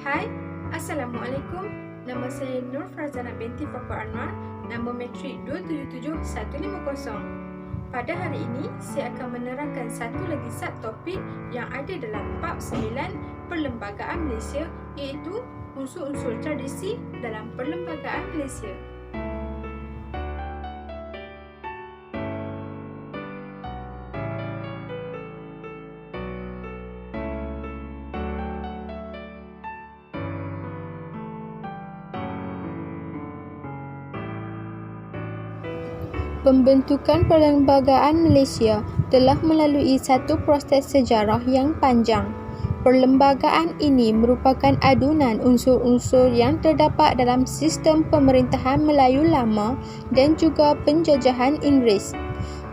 Hai, Assalamualaikum. Nama saya Nur Farzana binti Fakhr Anwar, nombor matrik 277150. Pada hari ini, saya akan menerangkan satu lagi subtopik yang ada dalam bab 9 Perlembagaan Malaysia, iaitu unsur-unsur tradisi dalam Perlembagaan Malaysia. Pembentukan Perlembagaan Malaysia telah melalui satu proses sejarah yang panjang. Perlembagaan ini merupakan adunan unsur-unsur yang terdapat dalam sistem pemerintahan Melayu lama dan juga penjajahan Inggeris.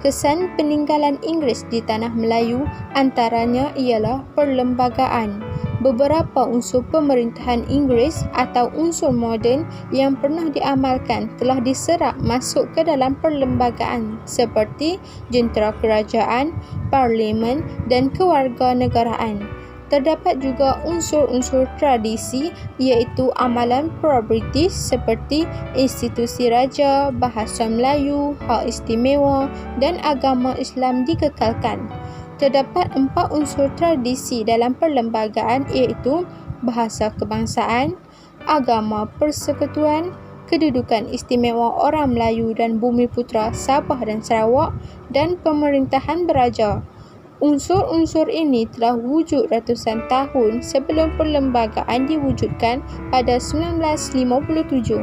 Kesan peninggalan Inggeris di tanah Melayu antaranya ialah perlembagaan. Beberapa unsur pemerintahan Inggeris atau unsur moden yang pernah diamalkan telah diserap masuk ke dalam perlembagaan seperti jentera kerajaan, parlimen dan kewarganegaraan. Terdapat juga unsur-unsur tradisi iaitu amalan pra-British seperti institusi raja, bahasa Melayu, hak istimewa dan agama Islam dikekalkan. Terdapat 4 unsur tradisi dalam perlembagaan iaitu bahasa kebangsaan, agama persekutuan, kedudukan istimewa orang Melayu dan Bumiputera Sabah dan Sarawak dan pemerintahan beraja. Unsur-unsur ini telah wujud ratusan tahun sebelum perlembagaan diwujudkan pada 1957.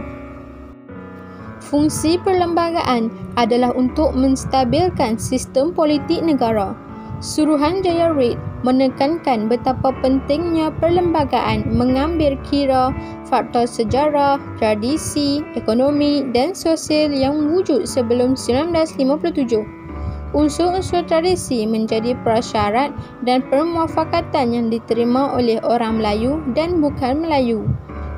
Fungsi perlembagaan adalah untuk menstabilkan sistem politik negara. Suruhanjaya Reid menekankan betapa pentingnya perlembagaan mengambil kira faktor sejarah, tradisi, ekonomi dan sosial yang wujud sebelum 1957. Unsur-unsur tradisi menjadi prasyarat dan permuafakatan yang diterima oleh orang Melayu dan bukan Melayu.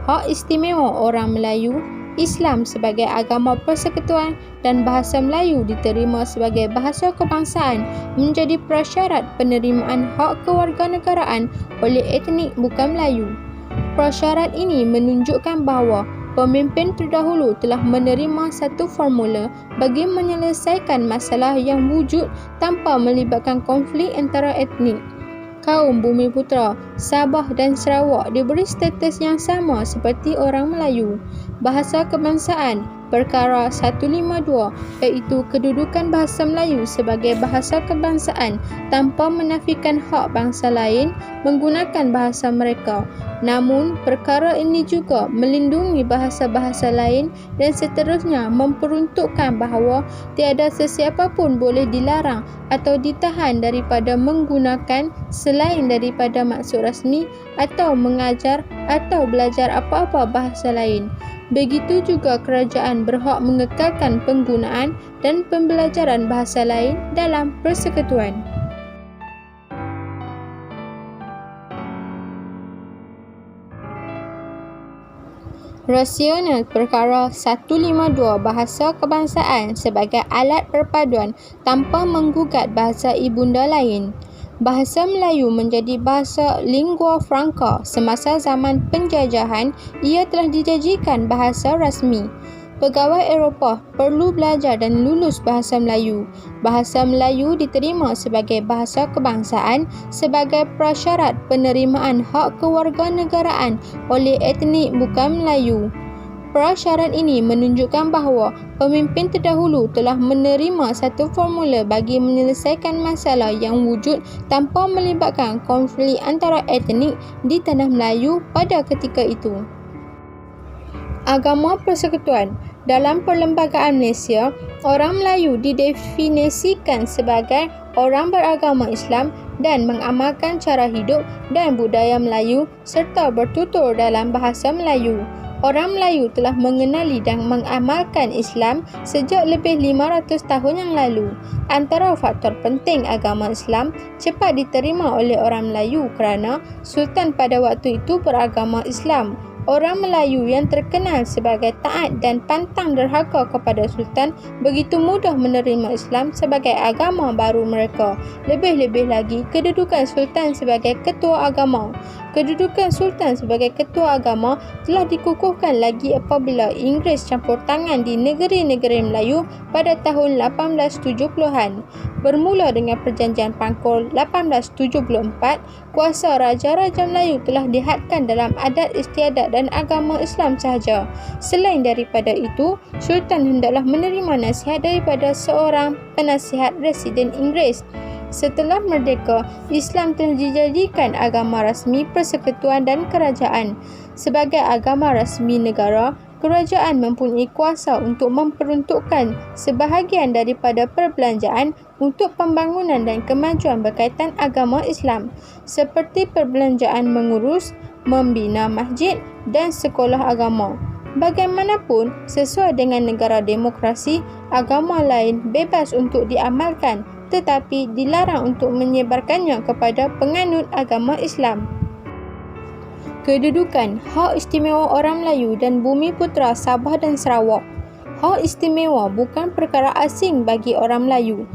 Hak istimewa orang Melayu, Islam sebagai agama persekutuan dan bahasa Melayu diterima sebagai bahasa kebangsaan menjadi prasyarat penerimaan hak kewarganegaraan oleh etnik bukan Melayu. Prasyarat ini menunjukkan bahawa pemimpin terdahulu telah menerima satu formula bagi menyelesaikan masalah yang wujud tanpa melibatkan konflik antara etnik. Kaum Bumiputera, Sabah dan Sarawak diberi status yang sama seperti orang Melayu. Bahasa kebangsaan Perkara 152 iaitu kedudukan bahasa Melayu sebagai bahasa kebangsaan tanpa menafikan hak bangsa lain menggunakan bahasa mereka. Namun, perkara ini juga melindungi bahasa-bahasa lain dan seterusnya memperuntukkan bahawa tiada sesiapa pun boleh dilarang atau ditahan daripada menggunakan selain daripada maksud rasmi atau mengajar atau belajar apa-apa bahasa lain. Begitu juga kerajaan berhak mengekalkan penggunaan dan pembelajaran bahasa lain dalam persekutuan. Rasional Perkara 152 bahasa kebangsaan sebagai alat perpaduan tanpa menggugat bahasa ibunda lain. Bahasa Melayu menjadi bahasa lingua franca semasa zaman penjajahan. Ia telah dijadikan bahasa rasmi. Pegawai Eropah perlu belajar dan lulus bahasa Melayu. Bahasa Melayu diterima sebagai bahasa kebangsaan sebagai prasyarat penerimaan hak kewarganegaraan oleh etnik bukan Melayu. Prasyarat ini menunjukkan bahawa pemimpin terdahulu telah menerima satu formula bagi menyelesaikan masalah yang wujud tanpa melibatkan konflik antara etnik di tanah Melayu pada ketika itu. Agama persekutuan. Dalam Perlembagaan Malaysia, orang Melayu didefinisikan sebagai orang beragama Islam dan mengamalkan cara hidup dan budaya Melayu serta bertutur dalam bahasa Melayu. Orang Melayu telah mengenali dan mengamalkan Islam sejak lebih 500 tahun yang lalu. Antara faktor penting agama Islam cepat diterima oleh orang Melayu kerana Sultan pada waktu itu beragama Islam. Orang Melayu yang terkenal sebagai taat dan pantang derhaka kepada Sultan begitu mudah menerima Islam sebagai agama baru mereka. Lebih-lebih lagi, kedudukan Sultan sebagai ketua agama Kedudukan Sultan sebagai ketua agama telah dikukuhkan lagi apabila Inggeris campur tangan di negeri-negeri Melayu pada tahun 1870-an. Bermula dengan Perjanjian Pangkor 1874, kuasa Raja-Raja Melayu telah dihadkan dalam adat istiadat dan agama Islam sahaja. Selain daripada itu, Sultan hendaklah menerima nasihat daripada seorang penasihat Residen Inggeris. Setelah merdeka, Islam telah dijadikan agama rasmi persekutuan dan kerajaan. Sebagai agama rasmi negara, kerajaan mempunyai kuasa untuk memperuntukkan sebahagian daripada perbelanjaan untuk pembangunan dan kemajuan berkaitan agama Islam, seperti perbelanjaan mengurus, membina masjid dan sekolah agama. Bagaimanapun, sesuai dengan negara demokrasi, agama lain bebas untuk diamalkan, tetapi dilarang untuk menyebarkannya kepada penganut agama Islam. Kedudukan Hak Istimewa Orang Melayu dan Bumi Putera Sabah dan Sarawak. Hak istimewa bukan perkara asing bagi orang Melayu.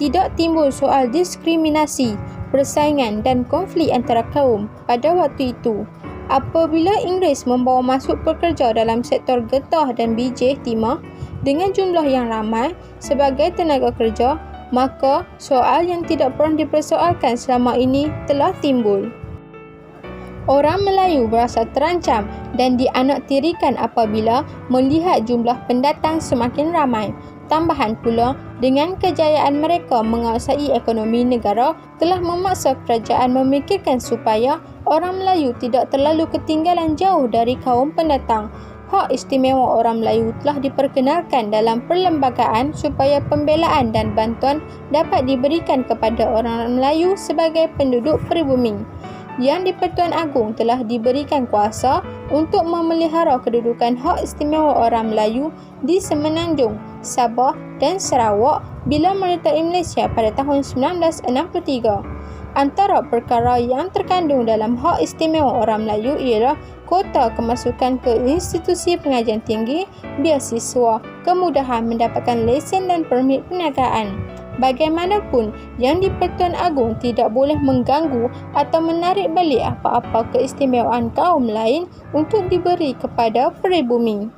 Tidak timbul soal diskriminasi, persaingan dan konflik antara kaum pada waktu itu. Apabila Inggeris membawa masuk pekerja dalam sektor getah dan bijih timah dengan jumlah yang ramai sebagai tenaga kerja, maka soal yang tidak pernah dipersoalkan selama ini telah timbul. Orang Melayu berasa terancam dan dianaktirikan apabila melihat jumlah pendatang semakin ramai. Tambahan pula, dengan kejayaan mereka menguasai ekonomi negara telah memaksa kerajaan memikirkan supaya orang Melayu tidak terlalu ketinggalan jauh dari kaum pendatang. Hak istimewa orang Melayu telah diperkenalkan dalam perlembagaan supaya pembelaan dan bantuan dapat diberikan kepada orang Melayu sebagai penduduk peribumi. Yang di-Pertuan Agong telah diberikan kuasa untuk memelihara kedudukan hak istimewa orang Melayu di Semenanjung, Sabah dan Sarawak bila menyertai Malaysia pada tahun 1963. Antara perkara yang terkandung dalam hak istimewa orang Melayu ialah kota kemasukan ke institusi pengajian tinggi, beasiswa, kemudahan mendapatkan lesen dan permit perniagaan. Bagaimanapun, yang di-Pertuan Agong tidak boleh mengganggu atau menarik balik apa-apa keistimewaan kaum lain untuk diberi kepada peribumi.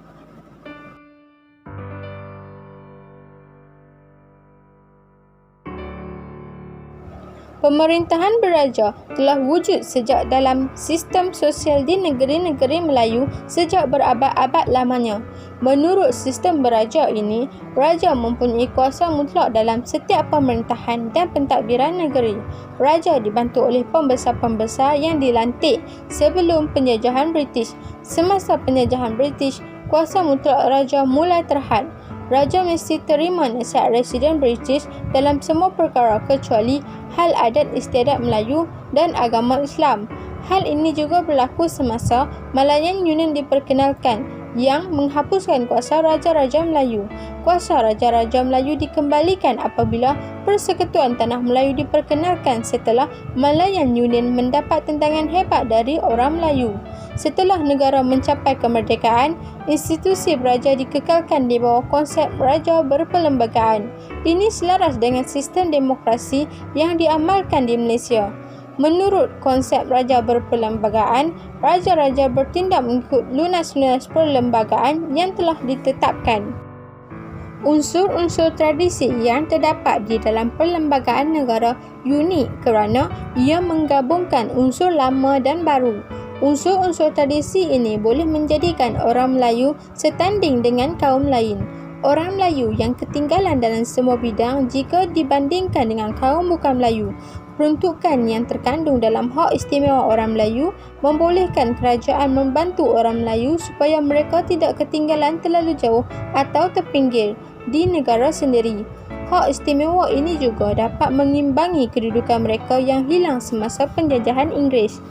Pemerintahan beraja telah wujud sejak dalam sistem sosial di negeri-negeri Melayu sejak berabad-abad lamanya. Menurut sistem beraja ini, raja mempunyai kuasa mutlak dalam setiap pemerintahan dan pentadbiran negeri. Raja dibantu oleh pembesar-pembesar yang dilantik sebelum penjajahan British. Semasa penjajahan British, kuasa mutlak raja mulai terhad. Raja mesti terima nasihat Residen British dalam semua perkara kecuali hal adat istiadat Melayu dan agama Islam. Hal ini juga berlaku semasa Malayan Union diperkenalkan yang menghapuskan kuasa Raja-Raja Melayu. Kuasa Raja-Raja Melayu dikembalikan apabila Persekutuan Tanah Melayu diperkenalkan setelah Malayan Union mendapat tentangan hebat dari orang Melayu. Setelah negara mencapai kemerdekaan, institusi beraja dikekalkan di bawah konsep raja berperlembagaan. Ini selaras dengan sistem demokrasi yang diamalkan di Malaysia. Menurut konsep raja berperlembagaan, raja-raja bertindak mengikut lunas-lunas perlembagaan yang telah ditetapkan. Unsur-unsur tradisi yang terdapat di dalam perlembagaan negara unik kerana ia menggabungkan unsur lama dan baru. Unsur-unsur tradisi ini boleh menjadikan orang Melayu setanding dengan kaum lain. Orang Melayu yang ketinggalan dalam semua bidang jika dibandingkan dengan kaum bukan Melayu. Peruntukan yang terkandung dalam hak istimewa orang Melayu membolehkan kerajaan membantu orang Melayu supaya mereka tidak ketinggalan terlalu jauh atau terpinggir di negara sendiri. Hak istimewa ini juga dapat mengimbangi kedudukan mereka yang hilang semasa penjajahan Inggeris.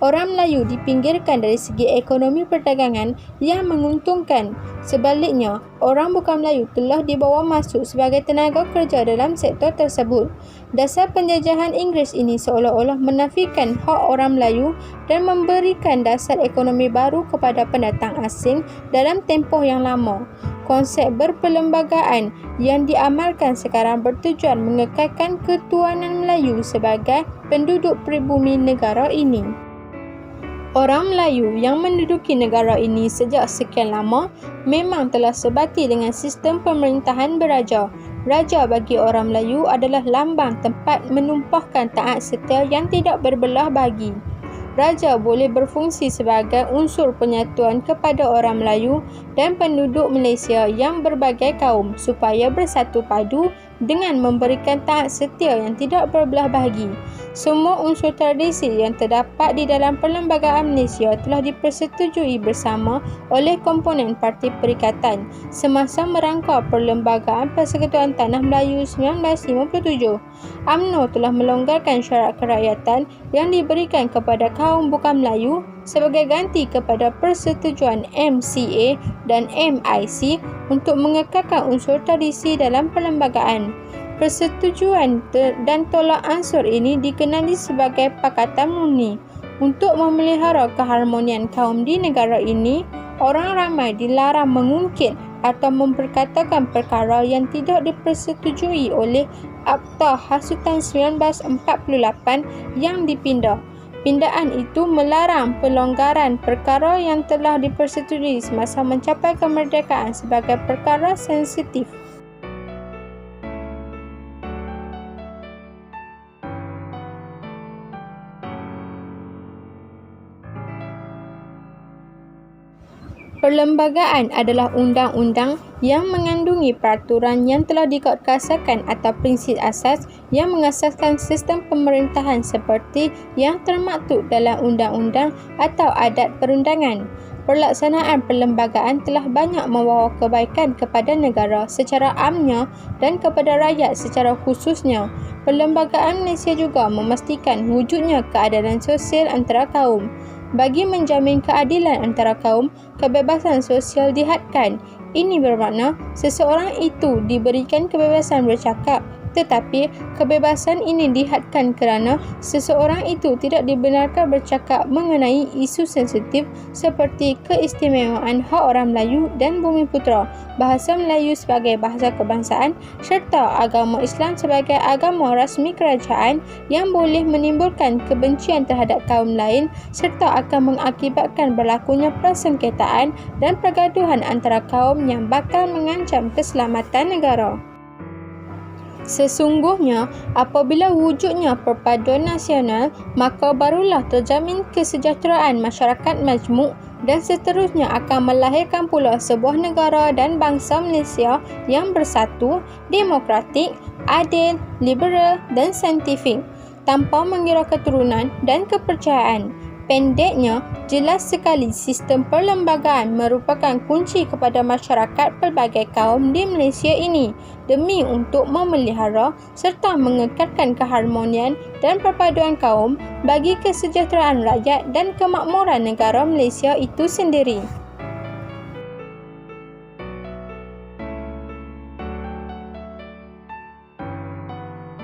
Orang Melayu dipinggirkan dari segi ekonomi perdagangan yang menguntungkan. Sebaliknya, orang bukan Melayu telah dibawa masuk sebagai tenaga kerja dalam sektor tersebut. Dasar penjajahan Inggeris ini seolah-olah menafikan hak orang Melayu dan memberikan dasar ekonomi baru kepada pendatang asing dalam tempoh yang lama. Konsep berperlembagaan yang diamalkan sekarang bertujuan mengekalkan ketuanan Melayu sebagai penduduk pribumi negara ini. Orang Melayu yang menduduki negara ini sejak sekian lama memang telah sebati dengan sistem pemerintahan beraja. Raja bagi orang Melayu adalah lambang tempat menumpahkan taat setia yang tidak berbelah bagi. Raja boleh berfungsi sebagai unsur penyatuan kepada orang Melayu dan penduduk Malaysia yang berbagai kaum supaya bersatu padu dengan memberikan taat setia yang tidak berbelah bagi. Semua unsur tradisi yang terdapat di dalam Perlembagaan Malaysia telah dipersetujui bersama oleh komponen Parti Perikatan semasa merangka Perlembagaan Persekutuan Tanah Melayu 1957. UMNO telah melonggarkan syarat kerakyatan yang diberikan kepada kaum bukan Melayu sebagai ganti kepada persetujuan MCA dan MIC untuk mengekalkan unsur tradisi dalam perlembagaan. Persetujuan dan tolak ansur ini dikenali sebagai Pakatan Murni. Untuk memelihara keharmonian kaum di negara ini, orang ramai dilarang mengungkit atau memperkatakan perkara yang tidak dipersetujui oleh Akta Hasutan 1948 yang dipindah. Pindaan itu melarang pelonggaran perkara yang telah dipersetujui semasa mencapai kemerdekaan sebagai perkara sensitif. Perlembagaan adalah undang-undang yang mengandungi peraturan yang telah dikuatkuasakan atau prinsip asas yang mengasaskan sistem pemerintahan seperti yang termaktub dalam undang-undang atau adat perundangan. Pelaksanaan perlembagaan telah banyak membawa kebaikan kepada negara secara amnya dan kepada rakyat secara khususnya. Perlembagaan Malaysia juga memastikan wujudnya keadilan sosial antara kaum. Bagi menjamin keadilan antara kaum, kebebasan sosial dihadkan. Ini bermakna seseorang itu diberikan kebebasan bercakap, tetapi kebebasan ini dihadkan kerana seseorang itu tidak dibenarkan bercakap mengenai isu sensitif seperti keistimewaan hak orang Melayu dan Bumiputera, bahasa Melayu sebagai bahasa kebangsaan serta agama Islam sebagai agama rasmi kerajaan yang boleh menimbulkan kebencian terhadap kaum lain serta akan mengakibatkan berlakunya persengketaan dan pergaduhan antara kaum yang bakal mengancam keselamatan negara. Sesungguhnya, apabila wujudnya perpaduan nasional, maka barulah terjamin kesejahteraan masyarakat majmuk dan seterusnya akan melahirkan pula sebuah negara dan bangsa Malaysia yang bersatu, demokratik, adil, liberal dan saintifik, tanpa mengira keturunan dan kepercayaan. Pendeknya, jelas sekali sistem perlembagaan merupakan kunci kepada masyarakat pelbagai kaum di Malaysia ini demi untuk memelihara serta mengekalkan keharmonian dan perpaduan kaum bagi kesejahteraan rakyat dan kemakmuran negara Malaysia itu sendiri.